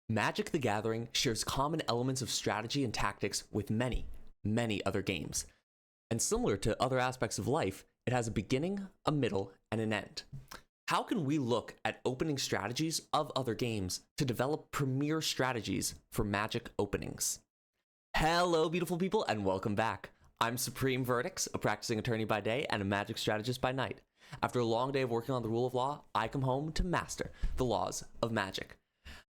Magic the Gathering shares common elements of strategy and tactics with many, many other games. And similar to other aspects of life, it has a beginning, a middle, and an end. How can we look at opening strategies of other games to develop premier strategies for Magic openings? Hello, beautiful people, and welcome back. I'm Supreme Verdicts, a practicing attorney by day and a Magic strategist by night. After a long day of working on the rule of law, I come home to master the laws of Magic.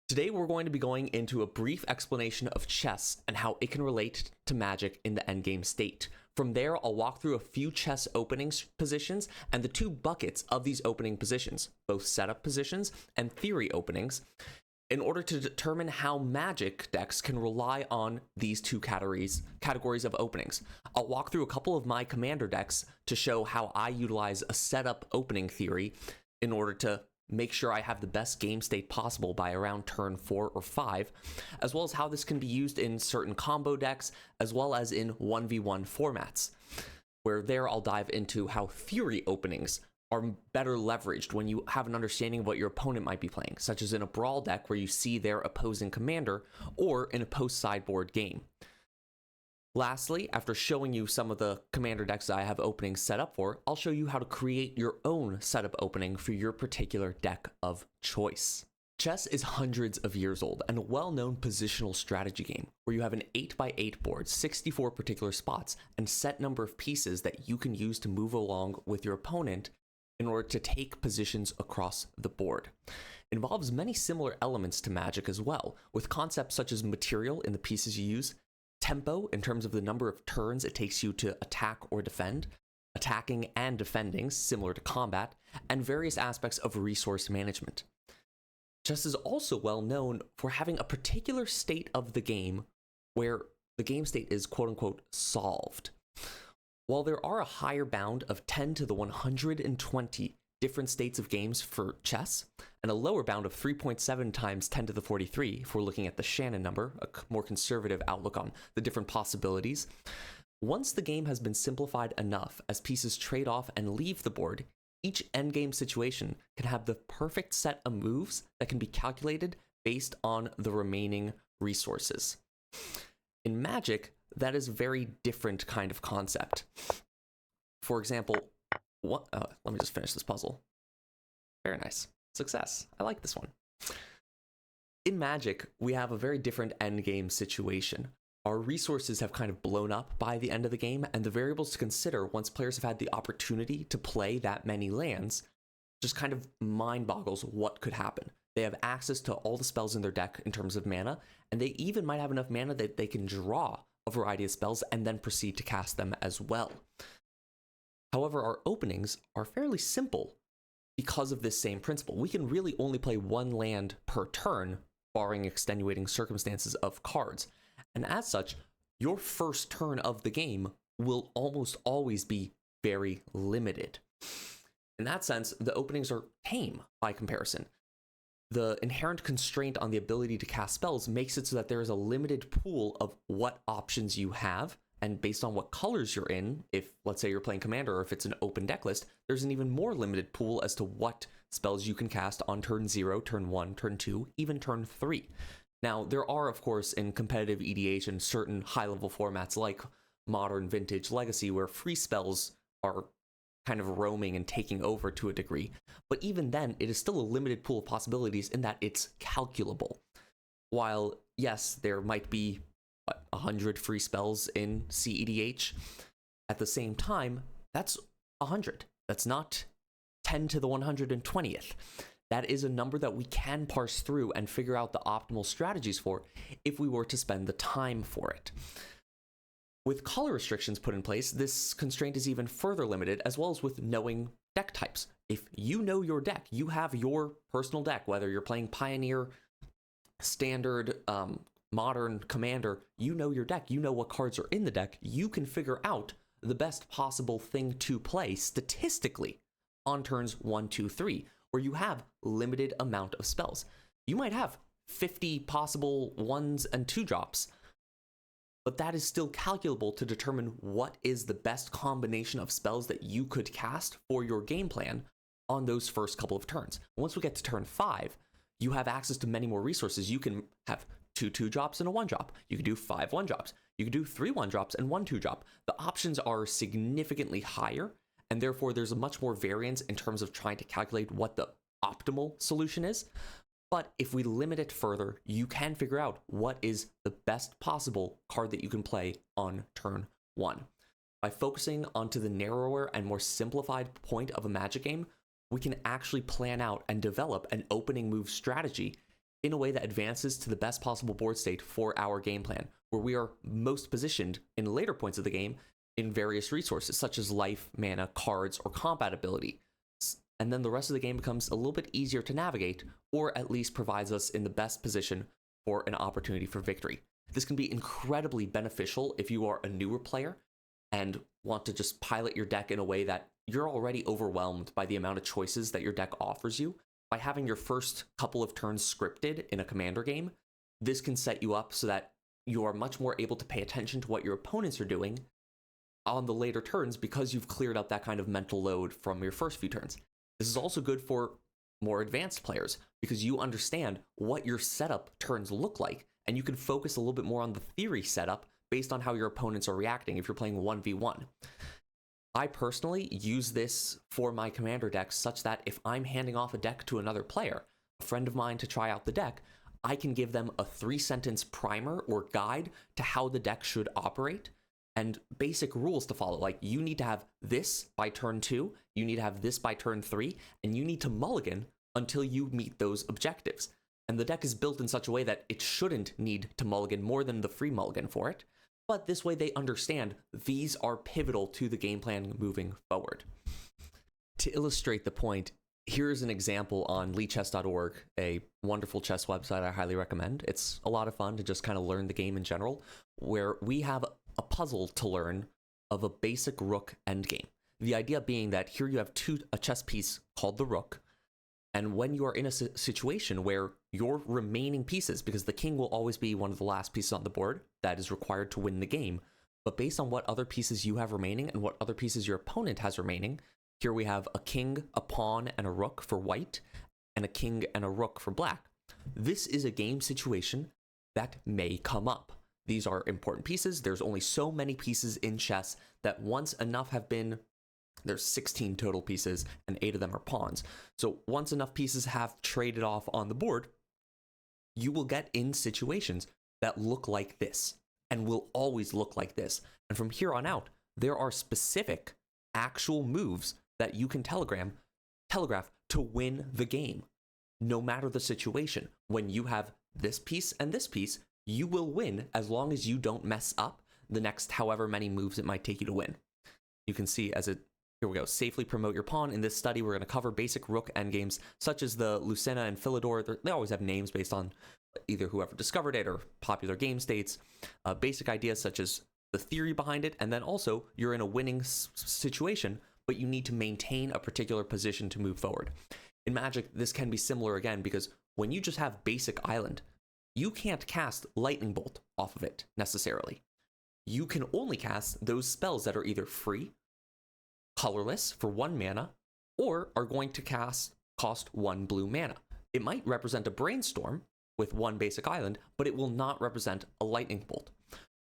Today, we're going to be going into a brief explanation of chess and how it can relate to Magic in the endgame state. From there, I'll walk through a few chess opening positions and the two buckets of these opening positions, both setup positions and theory openings, in order to determine how Magic decks can rely on these two categories of openings. I'll walk through a couple of my commander decks to show how I utilize a setup opening theory in order to make sure I have the best game state possible by around turn 4 or 5, as well as how this can be used in certain combo decks, as well as in 1v1 formats, where there I'll dive into how theory openings are better leveraged when you have an understanding of what your opponent might be playing, such as in a brawl deck where you see their opposing commander, or in a post-sideboard game. Lastly, after showing you some of the commander decks I have openings set up for, I'll show you how to create your own setup opening for your particular deck of choice. Chess is hundreds of years old and a well-known positional strategy game where you have an 8x8 board, 64 particular spots, and set number of pieces that you can use to move along with your opponent in order to take positions across the board. It involves many similar elements to Magic as well, with concepts such as material in the pieces you use, tempo in terms of the number of turns it takes you to attack or defend, attacking and defending similar to combat, and various aspects of resource management. Chess is also well known for having a particular state of the game where the game state is quote-unquote solved. While there are a higher bound of 10 to the 120 different states of games for chess, and a lower bound of 3.7 times 10 to the 43 if we're looking at the Shannon number, a more conservative outlook on the different possibilities. Once the game has been simplified enough as pieces trade off and leave the board, each endgame situation can have the perfect set of moves that can be calculated based on the remaining resources. In Magic, that is a very different kind of concept. For example, let me just finish this puzzle. Very nice. Success. I like this one. In Magic, we have a very different endgame situation. Our resources have kind of blown up by the end of the game, and the variables to consider once players have had the opportunity to play that many lands just kind of mind boggles what could happen. They have access to all the spells in their deck in terms of mana, and they even might have enough mana that they can draw a variety of spells and then proceed to cast them as well. However, our openings are fairly simple because of this same principle. We can really only play one land per turn, barring extenuating circumstances of cards. And as such, your first turn of the game will almost always be very limited. In that sense, the openings are tame by comparison. The inherent constraint on the ability to cast spells makes it so that there is a limited pool of what options you have, and based on what colors you're in, if let's say you're playing Commander or if it's an open deck list, there's an even more limited pool as to what spells you can cast on turn 0, turn 1, turn 2, even turn 3. Now, there are, of course, in competitive EDH and certain high-level formats like Modern, Vintage, Legacy, where free spells are kind of roaming and taking over to a degree. But even then, it is still a limited pool of possibilities in that it's calculable. While, yes, there might be 100 free spells in CEDH. At the same time, that's 100. That's not 10 to the 120th. That is a number that we can parse through and figure out the optimal strategies for if we were to spend the time for it. With color restrictions put in place, this constraint is even further limited, as well as with knowing deck types. If you know your deck, you have your personal deck, whether you're playing Pioneer, Standard, Modern, Commander, you know your deck, you know what cards are in the deck, you can figure out the best possible thing to play statistically on turns 1, 2, 3, where you have limited amount of spells. You might have 50 possible 1s and 2 drops, but that is still calculable to determine what is the best combination of spells that you could cast for your game plan on those first couple of turns. Once we get to turn 5, you have access to many more resources. You can have 2 2-drops and a 1-drop. You can do 5 1-drops. You can do 3 1-drops and 1 2-drop. The options are significantly higher, and therefore there's a much more variance in terms of trying to calculate what the optimal solution is. But if we limit it further, you can figure out what is the best possible card that you can play on turn 1. By focusing onto the narrower and more simplified point of a Magic game, we can actually plan out and develop an opening move strategy in a way that advances to the best possible board state for our game plan, where we are most positioned in later points of the game in various resources, such as life, mana, cards, or combat ability. And then the rest of the game becomes a little bit easier to navigate, or at least provides us in the best position for an opportunity for victory. This can be incredibly beneficial if you are a newer player and want to just pilot your deck in a way that you're already overwhelmed by the amount of choices that your deck offers you. By having your first couple of turns scripted in a commander game, this can set you up so that you are much more able to pay attention to what your opponents are doing on the later turns because you've cleared up that kind of mental load from your first few turns. This is also good for more advanced players because you understand what your setup turns look like, and you can focus a little bit more on the theory setup based on how your opponents are reacting if you're playing 1v1. I personally use this for my commander decks such that if I'm handing off a deck to another player, a friend of mine to try out the deck, I can give them a 3-sentence primer or guide to how the deck should operate and basic rules to follow. Like, you need to have this by turn 2, you need to have this by turn 3, and you need to mulligan until you meet those objectives. And the deck is built in such a way that it shouldn't need to mulligan more than the free mulligan for it. But this way they understand these are pivotal to the game plan moving forward. To illustrate the point, here's an example on leechess.org, a wonderful chess website I highly recommend. It's a lot of fun to just kind of learn the game in general, where we have a puzzle to learn of a basic rook endgame. The idea being that here you have a chess piece called the rook, and when you are in a situation where your remaining pieces, because the king will always be one of the last pieces on the board that is required to win the game, but based on what other pieces you have remaining and what other pieces your opponent has remaining, here we have a king, a pawn, and a rook for white, and a king and a rook for black. This is a game situation that may come up. These are important pieces. There's only so many pieces in chess that once enough have been, there's 16 total pieces and 8 of them are pawns. So once enough pieces have traded off on the board, you will get in situations that look like this and will always look like this. And from here on out, there are specific actual moves that you can telegraph to win the game. No matter the situation, when you have this piece and this piece, you will win as long as you don't mess up the next however many moves it might take you to win. You can see here we go, safely promote your pawn. In this study, we're going to cover basic rook endgames, such as the Lucena and Philidor. They always have names based on either whoever discovered it or popular game states. Basic ideas such as the theory behind it, and then also you're in a winning situation, but you need to maintain a particular position to move forward. In Magic, this can be similar again, because when you just have basic island, you can't cast Lightning Bolt off of it necessarily. You can only cast those spells that are either free, colorless for 1 mana, or are going to cost 1 blue mana. It might represent a Brainstorm with 1 basic island, but it will not represent a Lightning Bolt.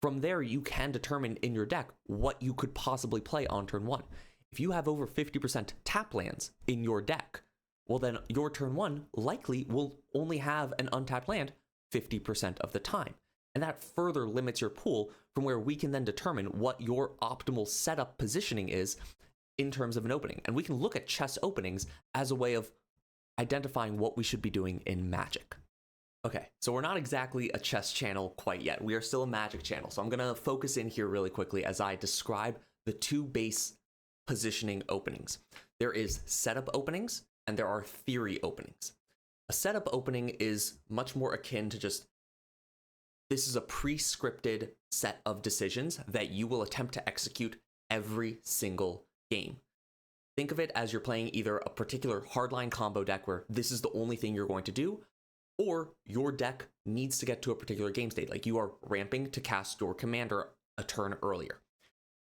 From there, you can determine in your deck what you could possibly play on turn 1. If you have over 50% tap lands in your deck, well then your turn 1 likely will only have an untapped land 50% of the time. And that further limits your pool from where we can then determine what your optimal setup positioning is in terms of an opening. And we can look at chess openings as a way of identifying what we should be doing in Magic. Okay, so we're not exactly a chess channel quite yet. We are still a Magic channel. So I'm going to focus in here really quickly as I describe the 2 base positioning openings. There is setup openings and there are theory openings. A setup opening is much more akin to just, this is a pre-scripted set of decisions that you will attempt to execute every single game. Think of it as you're playing either a particular hardline combo deck where this is the only thing you're going to do, or your deck needs to get to a particular game state, like you are ramping to cast your commander a turn earlier.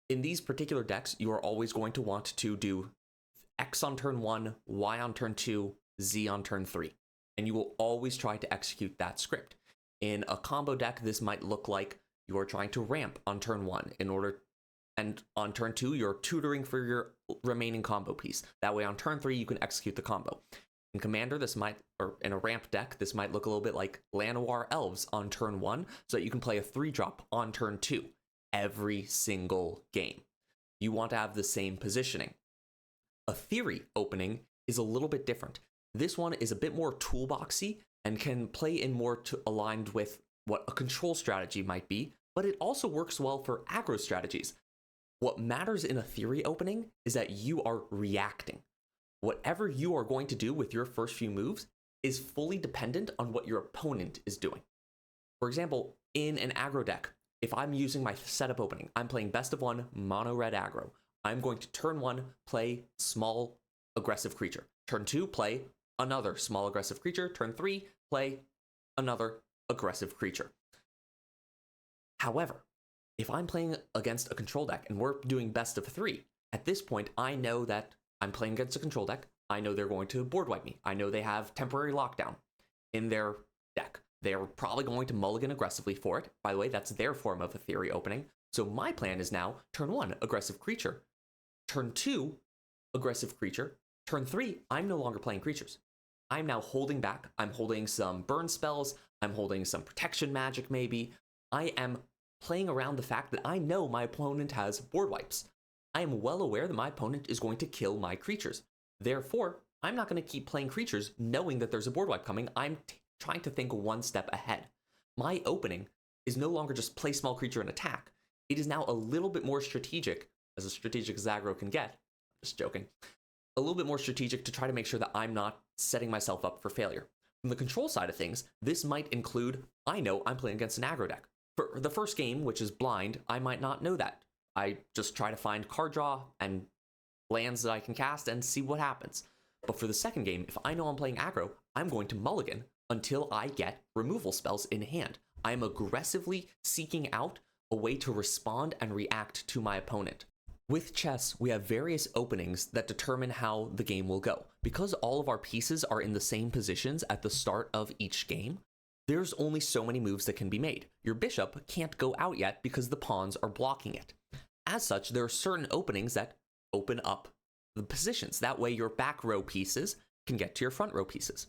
In these particular decks, you are always going to want to do X on turn 1, Y on turn 2, Z on turn 3. and you will always try to execute that script. In a combo deck, this might look like you are trying to ramp on turn 1 and on turn 2, you're tutoring for your remaining combo piece. That way on turn 3, you can execute the combo. In Commander, or in a ramp deck, this might look a little bit like Llanowar Elves on turn 1, so that you can play a 3-drop on turn 2 every single game. You want to have the same positioning. A Theory opening is a little bit different. This one is a bit more toolboxy and can play in more aligned with what a control strategy might be, but it also works well for aggro strategies. What matters in a Theory opening is that you are reacting. Whatever you are going to do with your first few moves is fully dependent on what your opponent is doing. For example, in an aggro deck, if I'm using my setup opening, I'm playing best of 1 mono red aggro. I'm going to turn 1 play small aggressive creature. Turn 2 play another small aggressive creature. Turn 3 play another aggressive creature. However, if I'm playing against a control deck and we're doing best of 3, at this point I know that I'm playing against a control deck. I know they're going to board wipe me. I know they have temporary lockdown in their deck. They're probably going to mulligan aggressively for it. By the way, that's their form of a Theory opening. So my plan is now turn 1, aggressive creature. Turn 2, aggressive creature. Turn 3, I'm no longer playing creatures. I'm now holding back. I'm holding some burn spells. I'm holding some protection magic maybe. I am playing around the fact that I know my opponent has board wipes. I am well aware that my opponent is going to kill my creatures. Therefore, I'm not going to keep playing creatures knowing that there's a board wipe coming. I'm trying to think one step ahead. My opening is no longer just play small creature and attack. It is now a little bit more strategic, as strategic as aggro can get. Just joking. A little bit more strategic to try to make sure that I'm not setting myself up for failure. From the control side of things, this might include, I know I'm playing against an aggro deck. For the first game, which is blind, I might not know that. I just try to find card draw and lands that I can cast and see what happens. But for the second game, if I know I'm playing aggro, I'm going to mulligan until I get removal spells in hand. I'm aggressively seeking out a way to respond and react to my opponent. With chess, we have various openings that determine how the game will go. Because all of our pieces are in the same positions at the start of each game, there's only so many moves that can be made. Your bishop can't go out yet because the pawns are blocking it. As such, there are certain openings that open up the positions. That way your back row pieces can get to your front row pieces.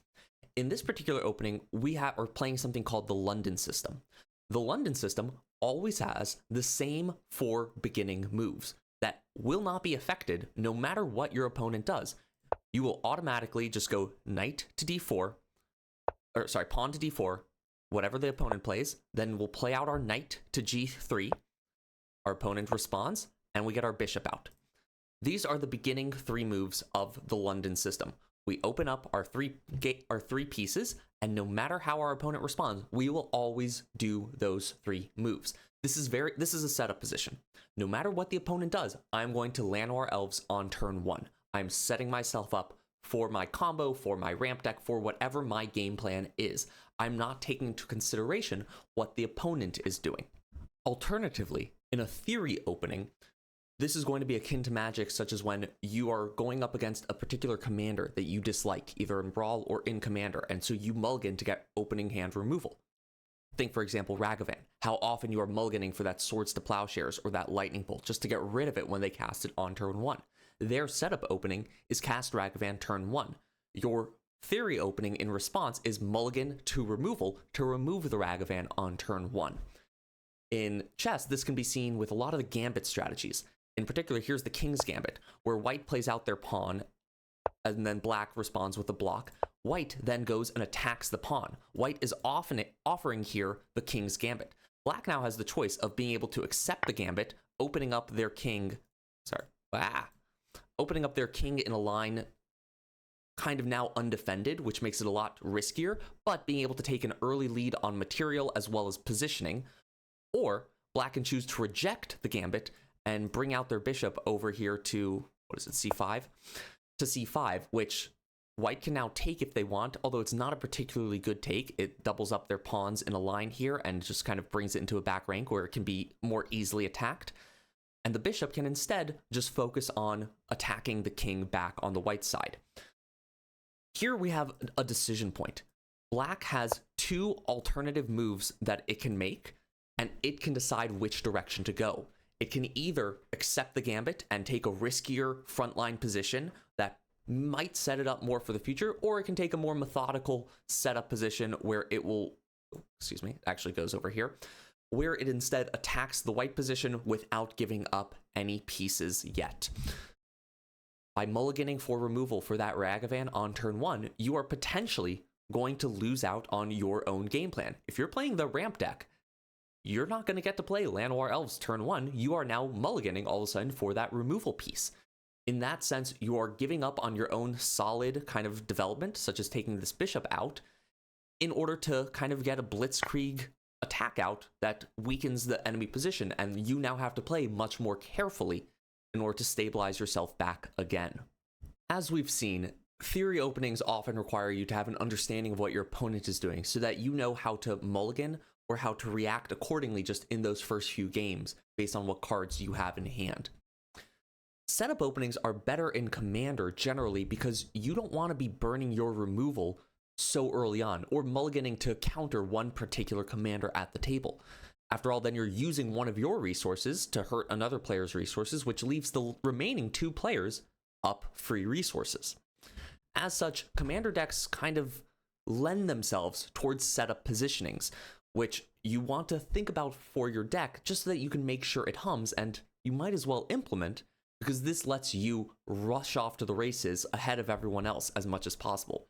In this particular opening, we are playing something called the London system. The London system always has the same 4 beginning moves that will not be affected no matter what your opponent does. You will automatically just go knight to d4, pawn to d4, whatever the opponent plays, then we'll play out our knight to g3, our opponent responds, and we get our bishop out. These are the beginning 3 moves of the London system. We open up our three pieces, and no matter how our opponent responds, we will always do those 3 moves. This is a setup position. No matter what the opponent does, I'm going to Llanowar Elves on turn 1. I'm setting myself up for my combo, for my ramp deck, for whatever my game plan is. I'm not taking into consideration what the opponent is doing. Alternatively, in a Theory opening, this is going to be akin to Magic, such as when you are going up against a particular commander that you dislike, either in Brawl or in Commander, and so you mulligan to get opening hand removal. Think, for example, Ragavan, how often you are mulliganing for that Swords to Plowshares or that Lightning Bolt just to get rid of it when they cast it on turn 1. Their setup opening is cast Ragavan turn 1. Your Theory opening in response is mulligan to removal to remove the Ragavan on turn 1. In chess, this can be seen with a lot of the gambit strategies. In particular, here's the King's Gambit, where white plays out their pawn, and then black responds with a block. White then goes and attacks the pawn. White is often offering here the King's Gambit. Black now has the choice of being able to accept the gambit, opening up their king in a line kind of now undefended, which makes it a lot riskier, but being able to take an early lead on material as well as positioning. Or black can choose to reject the gambit and bring out their bishop over here to, c5? To c5, which white can now take if they want, although it's not a particularly good take. It doubles up their pawns in a line here and just kind of brings it into a back rank where it can be more easily attacked. And the bishop can instead just focus on attacking the king back on the white side. Here we have a decision point. Black has two alternative moves that it can make, and it can decide which direction to go. It can either accept the gambit and take a riskier frontline position that might set it up more for the future, or it can take a more methodical setup position where it will, it actually goes over here, where it instead attacks the white position without giving up any pieces yet. By mulliganing for removal for that Ragavan on turn 1, you are potentially going to lose out on your own game plan. If you're playing the ramp deck, you're not going to get to play Llanowar Elves turn 1. You are now mulliganing all of a sudden for that removal piece. In that sense, you are giving up on your own solid kind of development, such as taking this bishop out, in order to kind of get a blitzkrieg attack out that weakens the enemy position, and you now have to play much more carefully in order to stabilize yourself back again. As we've seen, theory openings often require you to have an understanding of what your opponent is doing so that you know how to mulligan or how to react accordingly just in those first few games based on what cards you have in hand. Setup openings are better in Commander generally because you don't want to be burning your removal so early on or mulliganing to counter one particular commander at the table. After all, then you're using one of your resources to hurt another player's resources, which leaves the remaining two players up free resources. As such, commander decks kind of lend themselves towards setup positionings, which you want to think about for your deck just so that you can make sure it hums, and you might as well implement, because this lets you rush off to the races ahead of everyone else as much as possible.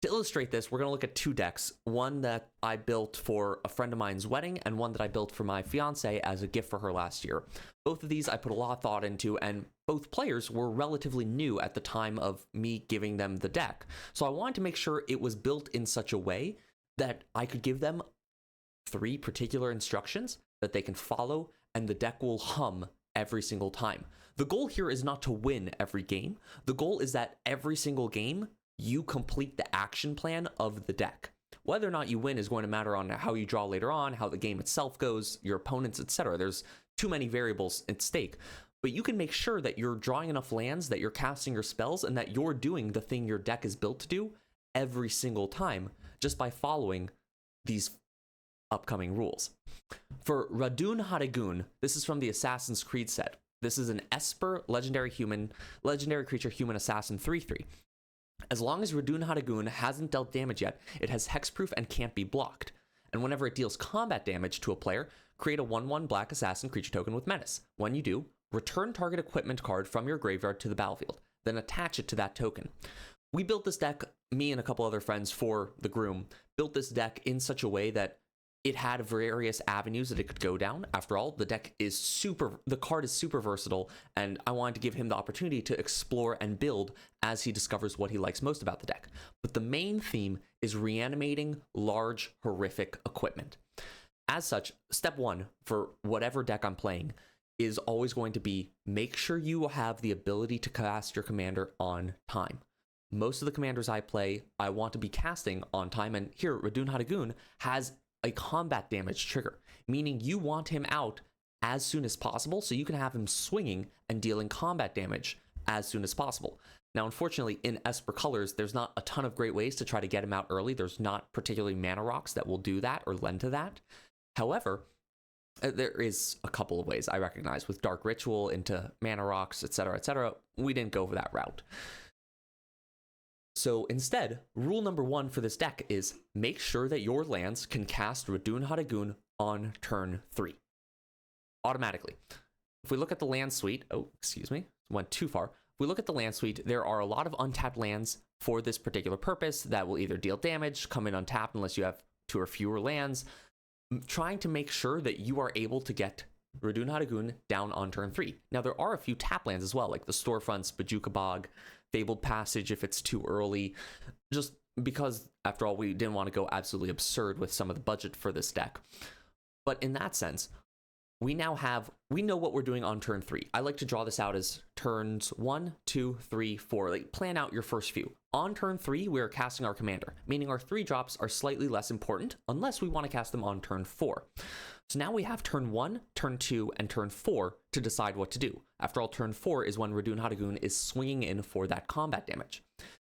To illustrate this, we're going to look at two decks, one that I built for a friend of mine's wedding and one that I built for my fiance as a gift for her last year. Both of these I put a lot of thought into, and both players were relatively new at the time of me giving them the deck. So I wanted to make sure it was built in such a way that I could give them 3 particular instructions that they can follow, and the deck will hum every single time. The goal here is not to win every game. The goal is that every single game, you complete the action plan of the deck. Whether or not you win is going to matter on how you draw later on, how the game itself goes, your opponents, etc. There's too many variables at stake. But you can make sure that you're drawing enough lands, that you're casting your spells, and that you're doing the thing your deck is built to do every single time just by following these upcoming rules. For Radun Hadagun, this is from the Assassin's Creed set. This is an Esper legendary creature human assassin 3/3. As long as Radun Hadagun hasn't dealt damage yet, it has hexproof and can't be blocked. And whenever it deals combat damage to a player, create a 1/1 black assassin creature token with menace. When you do, return target equipment card from your graveyard to the battlefield, then attach it to that token. We built this deck, me and a couple other friends for the groom, built this deck in such a way that it had various avenues that it could go down. After all, the card is super versatile, and I wanted to give him the opportunity to explore and build as he discovers what he likes most about the deck. But the main theme is reanimating large, horrific equipment. As such, step 1 for whatever deck I'm playing is always going to be make sure you have the ability to cast your commander on time. Most of the commanders I play, I want to be casting on time, and here, Radun Hadagun has a combat damage trigger, meaning you want him out as soon as possible so you can have him swinging and dealing combat damage as soon as possible. Now, unfortunately, in Esper colors, there's not a ton of great ways to try to get him out early. There's not particularly mana rocks that will do that or lend to that. However, there is a couple of ways I recognize with Dark Ritual into mana rocks, etc., etc. We didn't go for that route. So instead, rule number 1 for this deck is make sure that your lands can cast Radun Hadagun on turn 3. Automatically. If we look at the land suite, went too far. If we look at the land suite, there are a lot of untapped lands for this particular purpose that will either deal damage, come in untapped unless you have 2 or fewer lands, trying to make sure that you are able to get Radun Hadagun down on turn 3. Now, there are a few tap lands as well, like the Storefronts, Bajuka Bog, Fabled Passage if it's too early, just because, after all, we didn't want to go absolutely absurd with some of the budget for this deck. But in that sense, we know what we're doing on turn 3. I like to draw this out as turns 1, 2, 3, 4. Like, plan out your first few. On turn 3, we are casting our commander, meaning our 3 drops are slightly less important unless we want to cast them on turn 4. So now we have turn 1, turn 2, and turn 4 to decide what to do. After all, turn 4 is when Radun Hadagun is swinging in for that combat damage.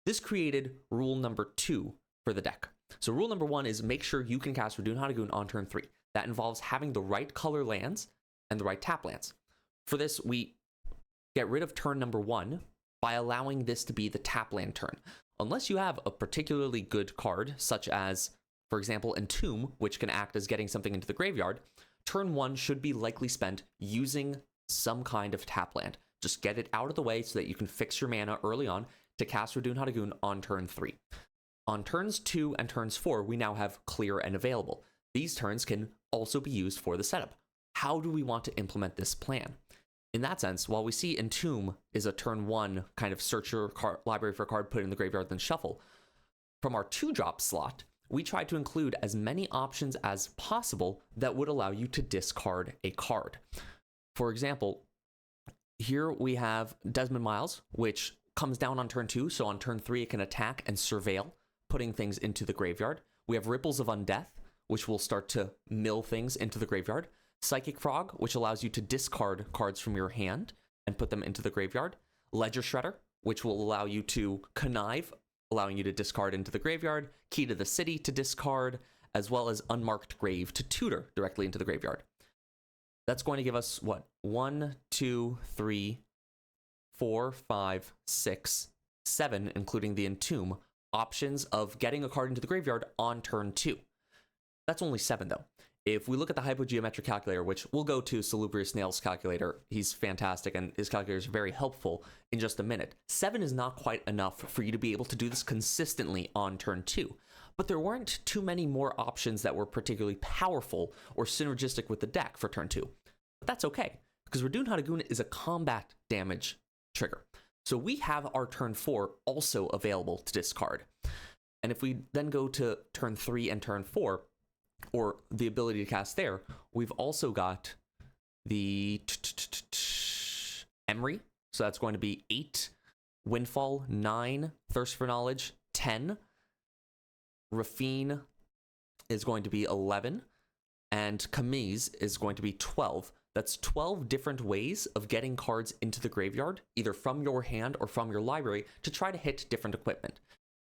This created rule number 2 for the deck. So rule number 1 is make sure you can cast Radun Hadagun on turn 3. That involves having the right color lands and the right tap lands. For this, we get rid of turn number 1 by allowing this to be the tap land turn. Unless you have a particularly good card, such as, for example, Entomb, which can act as getting something into the graveyard, turn 1 should be likely spent using some kind of tap land. Just get it out of the way so that you can fix your mana early on to cast Radun Hadagun on turn 3. On turns 2 and turns 4, we now have clear and available. These turns can also be used for the setup. How do we want to implement this plan? In that sense, while we see Entomb is a turn 1 kind of search your library for a card, put it in the graveyard, then shuffle, from our 2-drop slot, we try to include as many options as possible that would allow you to discard a card. For example, here we have Desmond Miles, which comes down on turn 2, so on turn 3 it can attack and surveil, putting things into the graveyard. We have Ripples of Undeath, which will start to mill things into the graveyard. Psychic Frog, which allows you to discard cards from your hand and put them into the graveyard. Ledger Shredder, which will allow you to connive, allowing you to discard into the graveyard. Key to the City to discard, as well as Unmarked Grave to tutor directly into the graveyard. That's going to give us, what, 1, 2, 3, 4, 5, 6, 7, including the Entomb, options of getting a card into the graveyard on turn 2. That's only 7, though. If we look at the hypogeometric calculator, which we'll go to Salubrious Snail's calculator, he's fantastic and his calculator is very helpful in just a minute. 7 is not quite enough for you to be able to do this consistently on turn 2. But there weren't too many more options that were particularly powerful or synergistic with the deck for turn 2. But that's okay, because Radun Hadagun is a combat damage trigger. So we have our turn 4 also available to discard. And if we then go to turn 3 and turn 4, or the ability to cast there, we've also got the Emery. So that's going to be 8, Windfall, 9, Thirst for Knowledge, 10. Rafine is going to be 11, and Kamiz is going to be 12. That's 12 different ways of getting cards into the graveyard, either from your hand or from your library, to try to hit different equipment.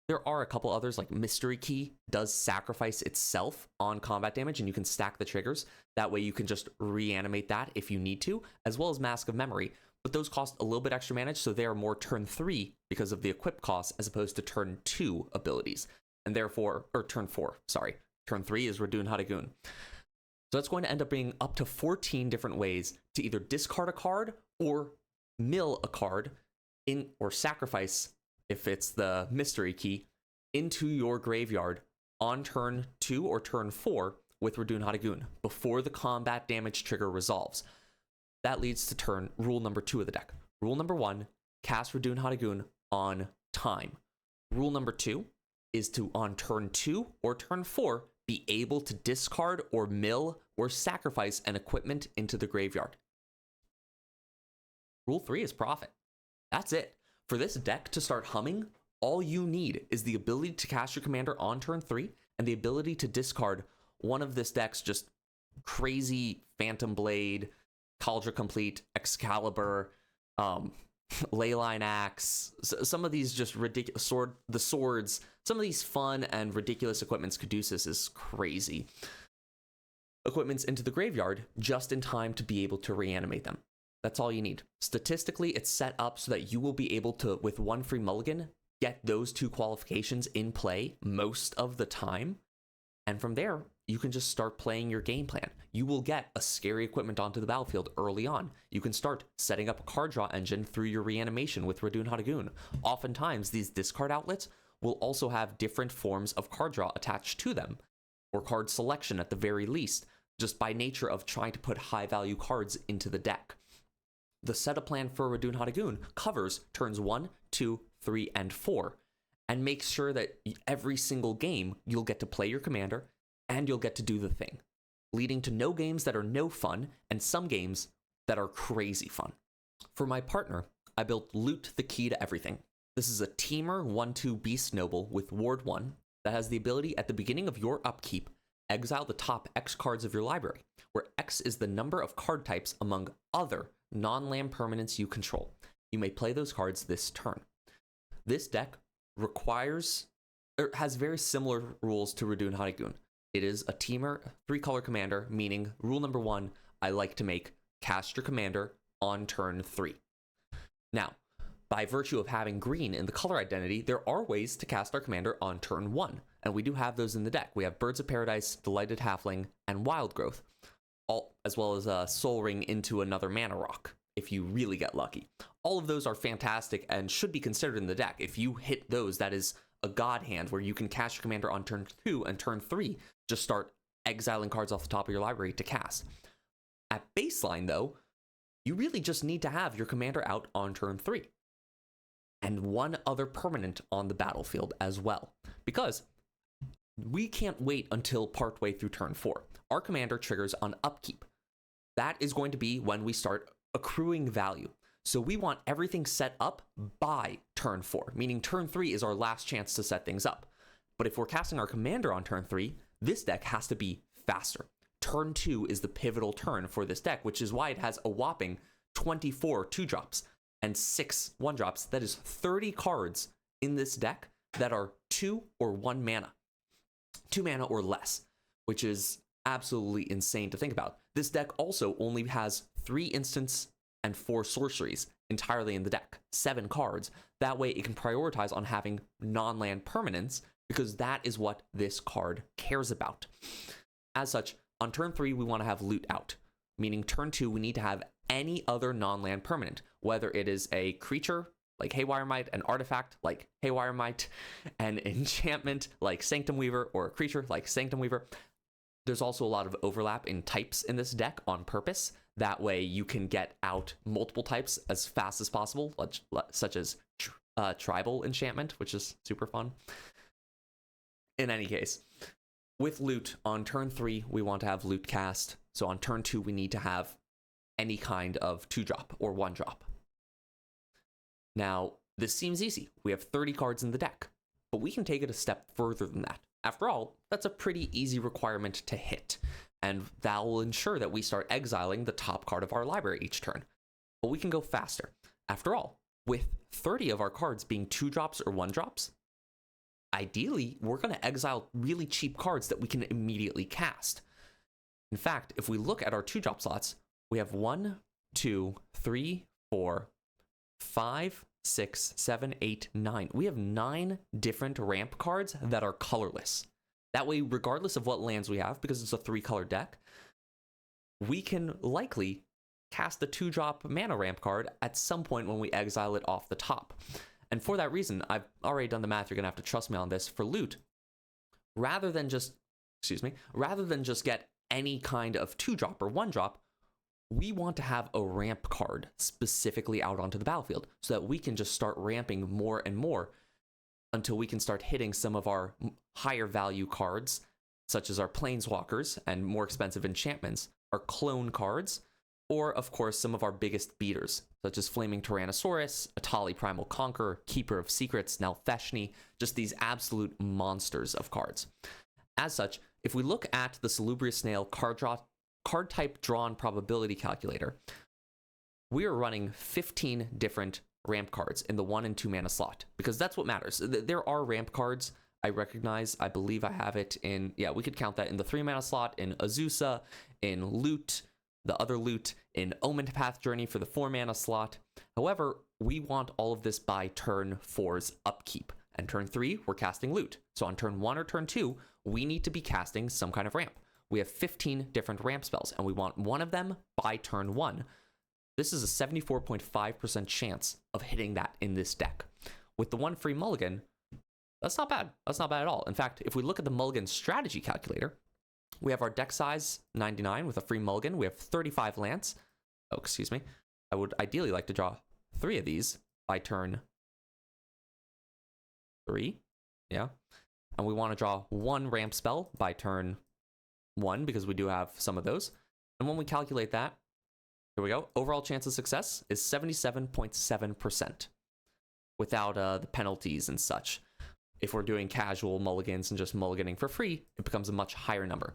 There are a couple others, like Mystery Key does sacrifice itself on combat damage, and you can stack the triggers. That way you can just reanimate that if you need to, as well as Mask of Memory. But those cost a little bit extra mana, so they are more turn 3 because of the equip cost, as opposed to turn 2 abilities. And therefore, or turn 4, sorry. Turn 3 is Radun Hadagun. So that's going to end up being up to 14 different ways to either discard a card or mill a card in, or sacrifice, if it's the Mystery Key, into your graveyard on turn 2 or turn 4 with Radun Hadagun before the combat damage trigger resolves. That leads to rule number 2 of the deck. Rule number 1, cast Radun Hadagun on time. Rule number 2 is to, on turn 2 or turn 4, be able to discard or mill or sacrifice an equipment into the graveyard. Rule 3 is profit. That's it. For this deck to start humming, all you need is the ability to cast your commander on turn 3 and the ability to discard one of this deck's just crazy Phantom Blade, Cauldron Complete, Excalibur, Leyline Axe, some of these just ridiculous swords, some of these fun and ridiculous equipments. Caduceus is crazy. Equipments into the graveyard just in time to be able to reanimate them. That's all you need. Statistically, it's set up so that you will be able to, with one free mulligan, get those 2 qualifications in play most of the time. And from there, you can just start playing your game plan. You will get a scary equipment onto the battlefield early on. You can start setting up a card draw engine through your reanimation with Radun Hadagun. Oftentimes, these discard outlets will also have different forms of card draw attached to them, or card selection at the very least, just by nature of trying to put high-value cards into the deck. The setup plan for Radun Hadagun covers turns 1, 2, 3, and 4, and makes sure that every single game you'll get to play your commander and you'll get to do the thing, leading to no games that are no fun and some games that are crazy fun. For my partner, I built Loot the Key to Everything. This is a Teamer 1/2 Beast Noble with Ward 1 that has the ability at the beginning of your upkeep, exile the top X cards of your library, where X is the number of card types among other non-land permanents you control. You may play those cards this turn. This deck requires has very similar rules to Radun Hanagun. It is a Temur 3-color commander, meaning rule number 1, I like to make cast your commander on turn 3. Now, by virtue of having green in the color identity, there are ways to cast our commander on turn 1, and we do have those in the deck. We have Birds of Paradise, Delighted Halfling, and Wild Growth, as well as Soul Ring into another mana rock, if you really get lucky. All of those are fantastic and should be considered in the deck. If you hit those, that is a god hand where you can cast your commander on turn 2 and turn 3, just start exiling cards off the top of your library to cast. At baseline, though, you really just need to have your commander out on turn 3. And one other permanent on the battlefield as well, because we can't wait until partway through turn 4. Our commander triggers on upkeep. That is going to be when we start accruing value. So we want everything set up by turn 4, meaning turn 3 is our last chance to set things up. But if we're casting our commander on turn 3, this deck has to be faster. Turn 2 is the pivotal turn for this deck, which is why it has a whopping 24 2-drops and 6 1-drops. That is 30 cards in this deck that are 2 or 1 mana. 2 mana or less, which is absolutely insane to think about. This deck also only has 3 instants and 4 sorceries entirely in the deck, 7 cards. That way it can prioritize on having non-land permanents, because that is what this card cares about. As such, on turn 3, we want to have loot out, meaning turn 2, we need to have any other non-land permanent, whether it is a creature like Haywire Might, an artifact like Haywire Might, an enchantment like Sanctum Weaver, or a creature like Sanctum Weaver. There's also a lot of overlap in types in this deck on purpose. That way you can get out multiple types as fast as possible, such as tribal enchantment, which is super fun. In any case, with loot, on turn 3, we want to have loot cast. So on turn 2, we need to have any kind of 2-drop or 1-drop. Now, this seems easy. We have 30 cards in the deck, but we can take it a step further than that. After all, that's a pretty easy requirement to hit, and that will ensure that we start exiling the top card of our library each turn. But we can go faster. After all, with 30 of our cards being 2-drops or 1-drops, ideally, we're going to exile really cheap cards that we can immediately cast. In fact, if we look at our 2-drop slots, we have 1, 2, 3, 4, 5, 6, 7, 8, 9. We have 9 different ramp cards that are colorless. That way, regardless of what lands we have, because it's a 3-color deck, we can likely cast the 2-drop mana ramp card at some point when we exile it off the top. And for that reason, I've already done the math, you're going to have to trust me on this, for loot, rather than just get any kind of 2-drop or 1-drop, we want to have a ramp card specifically out onto the battlefield so that we can just start ramping more and more until we can start hitting some of our higher value cards, such as our planeswalkers and more expensive enchantments, our clone cards, or of course some of our biggest beaters, such as Flaming Tyrannosaurus, Atali Primal Conqueror, Keeper of Secrets, Nalfeshni, just these absolute monsters of cards. As such, if we look at the Salubrious Snail card type drawn probability calculator, we are running 15 different ramp cards in the 1 and 2 mana slot, because that's what matters. There are ramp cards I recognize. I believe I have it in, yeah, we could count that in the 3 mana slot, in Azusa, in Loot, the other Loot, in Omened Path Journey for the 4 mana slot. However, we want all of this by turn 4's upkeep, and turn 3, we're casting Loot. So on turn 1 or turn 2, we need to be casting some kind of ramp. We have 15 different ramp spells, and we want one of them by turn 1. This is a 74.5% chance of hitting that in this deck. With the 1 free mulligan, that's not bad. That's not bad at all. In fact, if we look at the mulligan strategy calculator, we have our deck size 99 with a free mulligan. We have 35 lands. Oh, excuse me. I would ideally like to draw 3 of these by turn 3. Yeah. And we want to draw 1 ramp spell by turn 1, because we do have some of those. And when we calculate that, here we go, overall chance of success is 77.7% without the penalties and such. If we're doing casual mulligans and just mulliganing for free, it becomes a much higher number.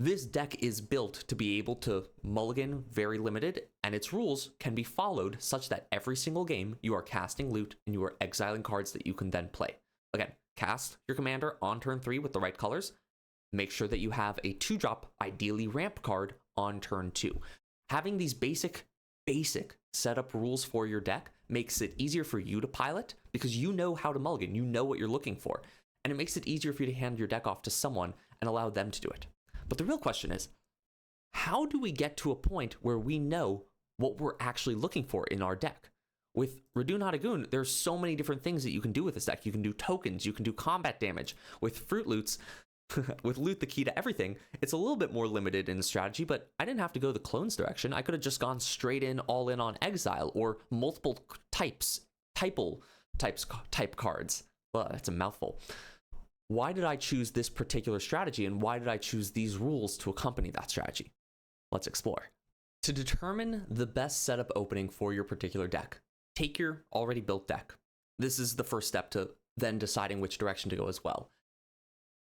This deck is built to be able to mulligan very limited, and its rules can be followed such that every single game you are casting loot and you are exiling cards that you can then play. Again, cast your commander on turn 3 with the right colors. Make sure that you have a 2-drop, ideally ramp card, on turn 2. Having these basic setup rules for your deck makes it easier for you to pilot because you know how to mulligan, you know what you're looking for, and it makes it easier for you to hand your deck off to someone and allow them to do it. But the real question is, how do we get to a point where we know what we're actually looking for in our deck? With Radun Hadagoon, there's so many different things that you can do with this deck. You can do tokens, you can do combat damage. With Fruit Loots, with Loot the Key to Everything, it's a little bit more limited in strategy, but I didn't have to go the clones direction. I could have just gone straight in, all in on Exile, or multiple type cards. Well, that's a mouthful. Why did I choose this particular strategy, and why did I choose these rules to accompany that strategy? Let's explore. To determine the best setup opening for your particular deck, take your already built deck. This is the first step to then deciding which direction to go as well.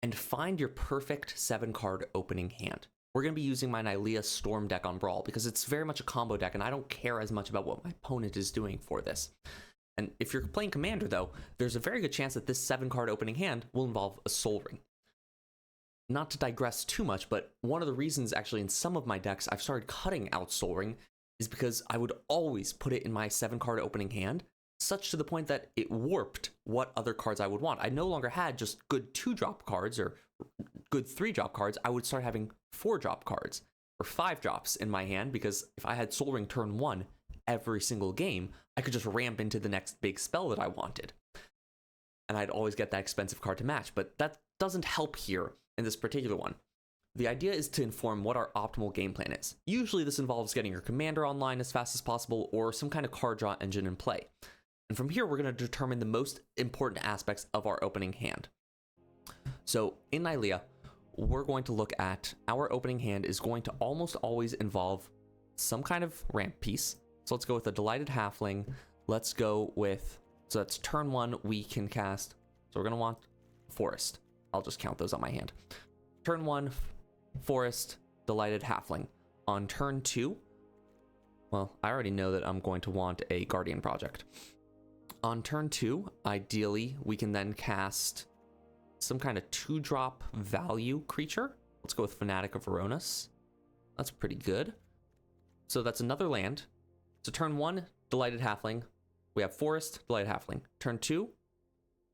And find your perfect 7-card opening hand. We're going to be using my Nylea Storm deck on Brawl because it's very much a combo deck, and I don't care as much about what my opponent is doing for this. And if you're playing Commander, though, there's a very good chance that this 7-card opening hand will involve a Soul Ring. Not to digress too much, but one of the reasons actually in some of my decks I've started cutting out Soul Ring is because I would always put it in my 7-card opening hand, such to the point that it warped what other cards I would want. I no longer had just good 2-drop cards or good 3-drop cards. I would start having 4-drop cards or 5-drops in my hand, because if I had Soul Ring turn 1 every single game, I could just ramp into the next big spell that I wanted. And I'd always get that expensive card to match, but that doesn't help here in this particular one. The idea is to inform what our optimal game plan is. Usually this involves getting your commander online as fast as possible or some kind of card draw engine in play. And from here, we're going to determine the most important aspects of our opening hand. So in Nylea, we're going to look at our opening hand is going to almost always involve some kind of ramp piece. So let's go with a Delighted Halfling. Let's go with, so that's turn 1, we can cast, so we're going to want Forest. I'll just count those on my hand. Turn 1, Forest, Delighted Halfling. On turn 2, well, I already know that I'm going to want a Guardian Project. On turn 2, ideally, we can then cast some kind of 2-drop value creature. Let's go with Fanatic of Veronis. That's pretty good. So that's another land. So turn 1, Delighted Halfling. We have Forest, Delighted Halfling. Turn 2,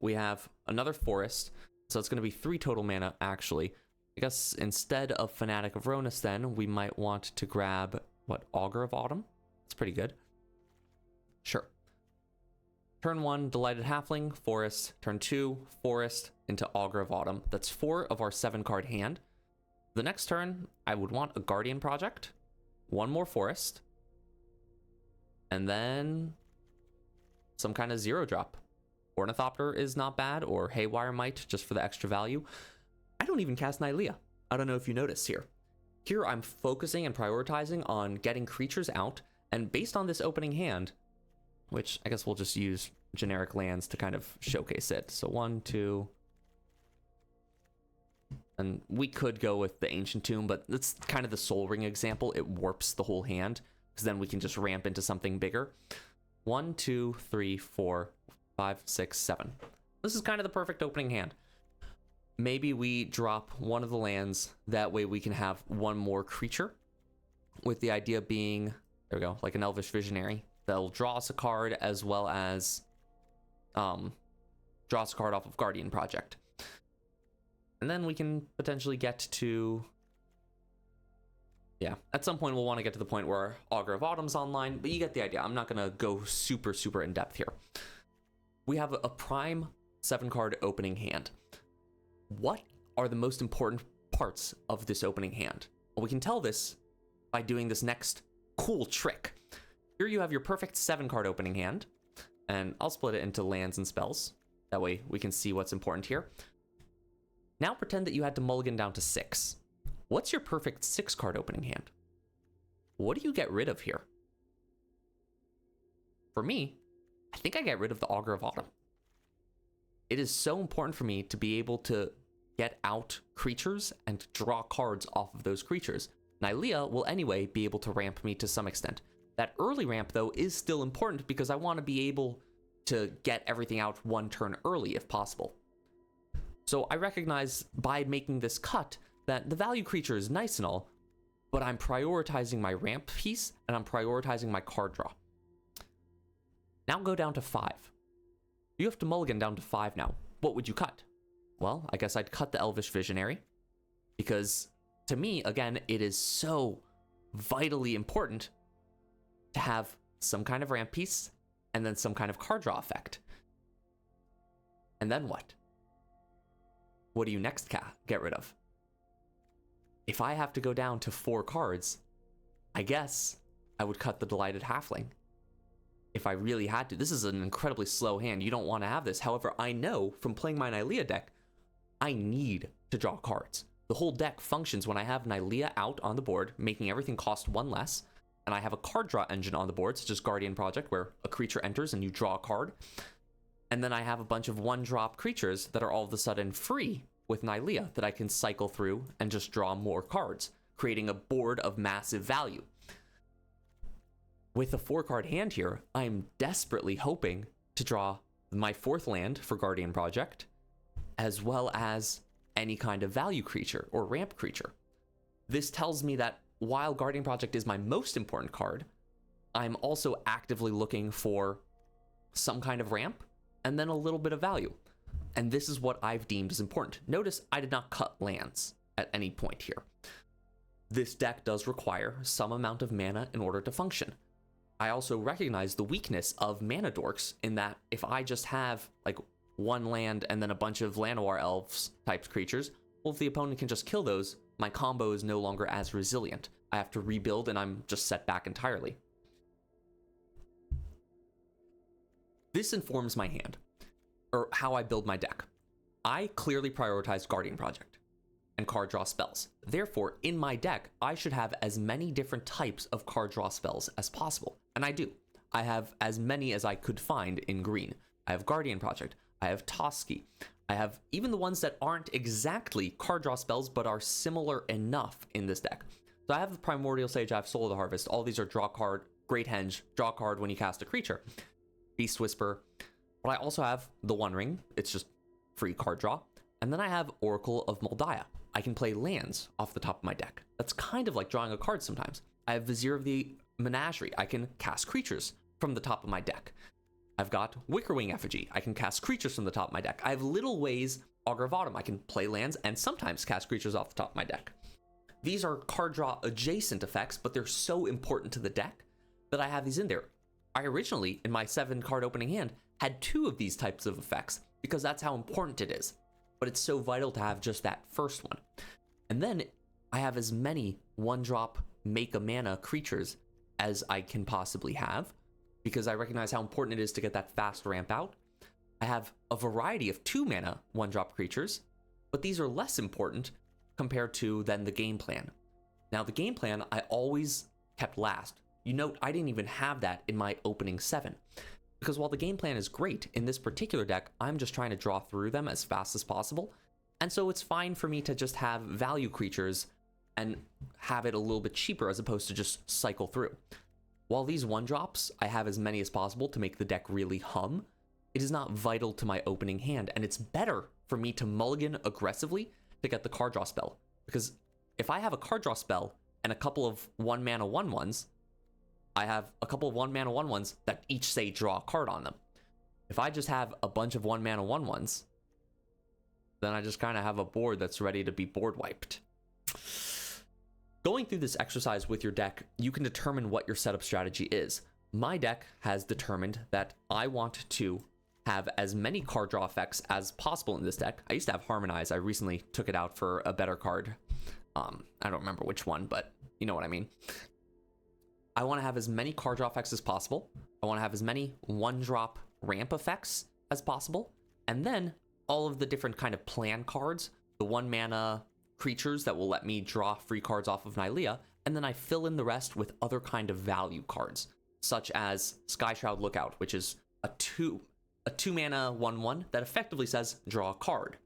we have another Forest. So it's going to be 3 total mana, actually. I guess instead of Fanatic of Veronis, then, we might want to grab, what, Augur of Autumn? That's pretty good. Sure. Turn 1, Delighted Halfling, Forest. Turn 2, Forest into Augur of Autumn. That's 4 of our 7-card hand. The next turn, I would want a Guardian Project, 1 more Forest, and then some kind of 0-drop. Ornithopter is not bad, or Haywire Might, just for the extra value. I don't even cast Nylea. I don't know if you noticed here. Here I'm focusing and prioritizing on getting creatures out, and based on this opening hand, which I guess we'll just use generic lands to kind of showcase it. So 1, 2, and we could go with the Ancient Tomb, but that's kind of the Soul Ring example. It warps the whole hand, because then we can just ramp into something bigger. 1, 2, 3, 4, 5, 6, 7. This is kind of the perfect opening hand. Maybe we drop one of the lands, that way we can have one more creature, with the idea being, there we go, like an Elvish Visionary. They'll draw us a card, as well as draw us a card off of Guardian Project. And then we can potentially get to, yeah, at some point we'll want to get to the point where Augur of Autumn's online, but you get the idea. I'm not going to go super in depth here. We have a prime 7-card opening hand. What are the most important parts of this opening hand? Well, we can tell this by doing this next cool trick. Here you have your perfect 7-card opening hand, and I'll split it into lands and spells. That way we can see what's important here. Now pretend that you had to mulligan down to 6. What's your perfect 6-card opening hand? What do you get rid of here? For me, I think I get rid of the Augur of Autumn. It is so important for me to be able to get out creatures and draw cards off of those creatures. Nylea will anyway be able to ramp me to some extent. That early ramp, though, is still important because I want to be able to get everything out 1 turn early if possible. So I recognize by making this cut that the value creature is nice and all, but I'm prioritizing my ramp piece and I'm prioritizing my card draw. Now go down to 5. You have to mulligan down to 5 now. What would you cut? Well, I guess I'd cut the Elvish Visionary, because to me, again, it is so vitally important to have some kind of ramp piece and then some kind of card draw effect. And then what? What do you next get rid of? If I have to go down to 4 cards, I guess I would cut the Delighted Halfling. If I really had to. This is an incredibly slow hand. You don't want to have this. However, I know from playing my Nylea deck, I need to draw cards. The whole deck functions when I have Nylea out on the board, making everything cost 1 less, and I have a card draw engine on the board, such as Guardian Project, where a creature enters and you draw a card. And then I have a bunch of 1-drop creatures that are all of a sudden free with Nylea that I can cycle through and just draw more cards, creating a board of massive value. With a 4-card hand here, I'm desperately hoping to draw my 4th land for Guardian Project, as well as any kind of value creature or ramp creature. This tells me that while Guardian Project is my most important card, I'm also actively looking for some kind of ramp and then a little bit of value. And this is what I've deemed as important. Notice I did not cut lands at any point here. This deck does require some amount of mana in order to function. I also recognize the weakness of mana dorks in that if I just have like 1 land and then a bunch of Llanowar elves types creatures, well, if the opponent can just kill those, my combo is no longer as resilient. I have to rebuild and I'm just set back entirely. This informs my hand, or how I build my deck. I clearly prioritize Guardian Project and card draw spells. Therefore, in my deck, I should have as many different types of card draw spells as possible. And I do. I have as many as I could find in green. I have Guardian Project. I have Toski. I have even the ones that aren't exactly card draw spells, but are similar enough in this deck. So I have the Primordial Sage, I have Soul of the Harvest. All these are draw card, Great Henge, draw card when you cast a creature. Beast Whisper. But I also have the One Ring. It's just free card draw. And then I have Oracle of Moldiah. I can play lands off the top of my deck. That's kind of like drawing a card sometimes. I have Vizier of the Menagerie. I can cast creatures from the top of my deck. I've got Wickerwing Effigy. I can cast creatures from the top of my deck. I have little ways, Augur of Autumn. I can play lands and sometimes cast creatures off the top of my deck. These are card draw adjacent effects, but they're so important to the deck that I have these in there. I originally, in my 7-card opening hand, had 2 of these types of effects because that's how important it is. But it's so vital to have just that first one. And then I have as many 1-drop make a mana creatures as I can possibly have, because I recognize how important it is to get that fast ramp out. I have a variety of 2-mana 1-drop creatures, but these are less important compared to then the game plan. Now the game plan I always kept last. You note I didn't even have that in my opening 7. Because while the game plan is great, in this particular deck, I'm just trying to draw through them as fast as possible. And so it's fine for me to just have value creatures and have it a little bit cheaper as opposed to just cycle through. While these 1-drops, I have as many as possible to make the deck really hum, it is not vital to my opening hand, and it's better for me to mulligan aggressively to get the card draw spell. Because if I have a card draw spell and a couple of 1-mana 1/1s, I have a couple of 1-mana 1/1s that each say draw a card on them. If I just have a bunch of 1-mana 1/1s, then I just kind of have a board that's ready to be board wiped. Going through this exercise with your deck, you can determine what your setup strategy is. My deck has determined that I want to have as many card draw effects as possible in this deck. I used to have Harmonize. I recently took it out for a better card. I don't remember which one, but you know what I mean. I want to have as many card draw effects as possible. I want to have as many 1-drop ramp effects as possible. And then all of the different kind of plan cards, the 1-mana creatures that will let me draw free cards off of Nylea, and then I fill in the rest with other kind of value cards, such as Skyshroud Lookout, which is a 2-mana 1/1 that effectively says draw a card.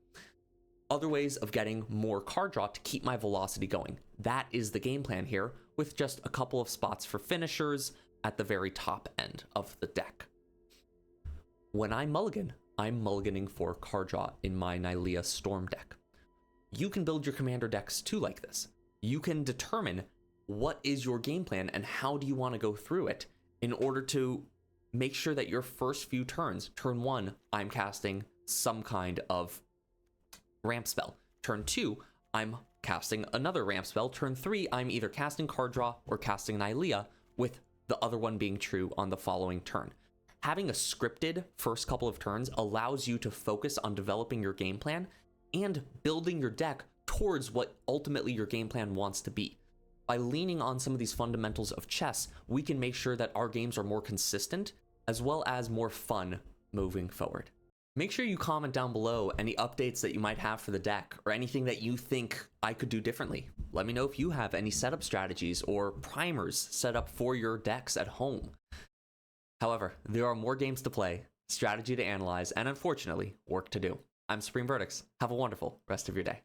Other ways of getting more card draw to keep my velocity going. That is the game plan here, with just a couple of spots for finishers at the very top end of the deck. When I mulligan, I'm mulliganing for card draw in my Nylea Storm deck. You can build your commander decks too like this. You can determine what is your game plan and how do you want to go through it in order to make sure that your first few turns, turn 1, I'm casting some kind of ramp spell. Turn 2, I'm casting another ramp spell. Turn 3, I'm either casting card draw or casting Nylea, with the other one being true on the following turn. Having a scripted first couple of turns allows you to focus on developing your game plan and building your deck towards what ultimately your game plan wants to be. By leaning on some of these fundamentals of chess, we can make sure that our games are more consistent as well as more fun moving forward. Make sure you comment down below any updates that you might have for the deck or anything that you think I could do differently. Let me know if you have any setup strategies or primers set up for your decks at home. However, there are more games to play, strategy to analyze, and unfortunately, work to do. I'm Supreme Verdicts. Have a wonderful rest of your day.